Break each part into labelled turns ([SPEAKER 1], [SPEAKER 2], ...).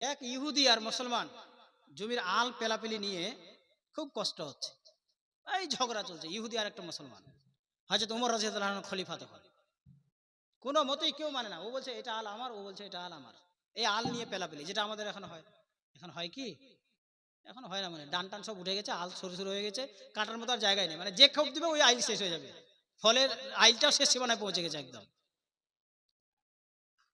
[SPEAKER 1] এক ইহুদি আর মুসলমান জমির আল পেলাপেলি নিয়ে খুব কষ্ট হচ্ছে, এই ঝগড়া চলছে, ইহুদি আর একটা মুসলমান। হযরত ওমর রাদিয়াল্লাহু আনহু খলিফা তখন, কোনো মতেই কেউ মানে না, ও বলছে এটা আল আমার, ও বলছে এটা আল আমার। এই আল নিয়ে পেলাপেলি, যেটা আমাদের এখন হয়। এখন হয় কি, এখন হয় না, মানে ডান টান সব উঠে গেছে, আল সরু সরু হয়ে গেছে, কাটার মতো আর জায়গায় নেই, মানে যে খোপ দিবে ওই আইল শেষ হয়ে যাবে, ফলের আইলটাও শেষ সীমানায় পৌঁছে গেছে একদম।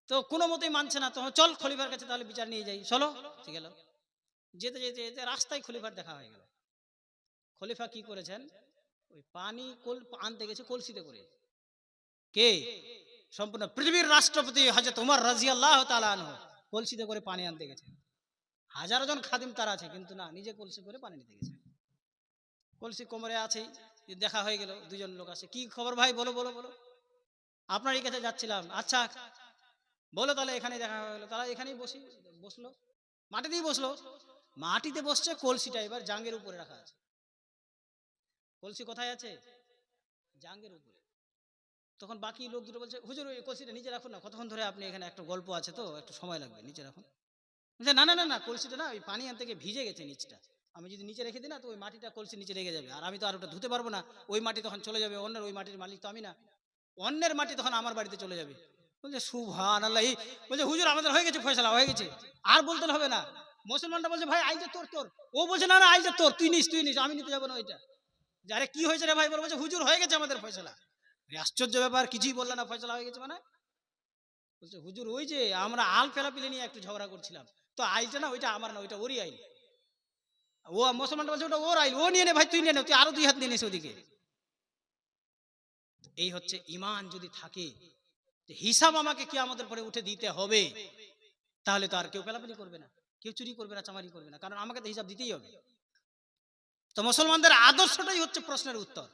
[SPEAKER 1] তো কোনো মতেই মানছে না, তখন চল খলিফার কাছে তাহলে বিচার নিয়ে যাই, চলো। ঠিক গেল, যেতে যেতে যেতে রাস্তায় খলিফার দেখা হয়ে গেল। খলিফা কি করেছেন, ওই পানি আনতে গেছে কলসিতে করে। কে? সম্পূর্ণ পৃথিবীর রাষ্ট্রপতি হযরত ওমর রাদিয়াল্লাহু তাআলা আনহু কলসিতে করে পানি আনতে গেছেন। হাজারো জন খাদিম তার আছে, কিন্তু না, নিজে কলসি করে পানি নিতে গেছে। কলসি কোমরে আছেই, দেখা হয়ে গেল, দুজন লোক আসে, কি খবর ভাই, বলো বলো বলো। আপনারই কাছে যাচ্ছিলাম। আচ্ছা বলো তাহলে, এখানে দেখা হয়ে গেল, তারা এখানেই বসলো, মাটিতেই বসলো। মাটিতে বসছে, কলসিটা এবার জাঙ্গের উপরে রাখা আছে। কলসি কোথায় আছে? জাঙ্গের উপরে। তখন বাকি লোক দুটো বলছে, হুজুর ওই কলসিটা নিচে রাখুন না, কতক্ষণ ধরে আপনি এখানে, একটা গল্প আছে তো, একটু সময় লাগবে, নিচে রাখুন। বলছে, না না না না, কলসিটা না ওই পানি আনতে গিয়ে ভিজে গেছে নিচটা, আমি যদি নিচে রেখে দিই না তো ওই মাটিটা কলসি নিচে রেখে যাবে, আর আমি তো আর ওটা ধুতে পারবো না, ওই মাটি তখন চলে যাবে অন্যের, ওই মাটির মালিক তো আমি না, অন্যের মাটি তখন আমার বাড়িতে চলে যাবে। বলছে সুবহানাল্লাহ। বলছে হুজুর আমাদের হয়ে গেছে, ফয়সালা হয়ে গেছে, আর বলতে হবে না। মুসলমানটা বলছে, ভাই আইলটা তোর তোর। ও বলছে, না না আইলটা তোর, তুই নিস, আমি নিতে যাবো না ওইটা। যে আরে কি হয়েছে রে ভাই, বলছে হুজুর হয়ে গেছে আমাদের ফয়সালা। আশ্চর্য ব্যাপার, কিছুই বললে না, ফয়সালা হয়ে গেছে মানে। বলছে হুজুর ওই যে আমরা আল ফেলাপিলে নিয়ে একটু ঝগড়া করছিলাম, তো আইলটা না ওইটা আমার না, ওইটা ওরই আইল। ও মুসলমানটা বলছে ওটা ওর আইল, ও নিয়ে নে ভাই, তুই নিয়ে নে, তুই আরো দুই হাত নিয়ে নিস ওদিকে। এই হচ্ছে ঈমান যদি থাকে, যে হিসাব আমাকে কিয়ামতের পরে উঠে দিতে হবে, তাহলে তো আর কেউ পেলাপেলি করবে না, কেউ চুরি করবে না, চামারি করবে না, কারণ আমাকে তো হিসাব দিতেই হবে। তো মুসলমানদের আদর্শটাই হচ্ছে প্রশ্নের উত্তর।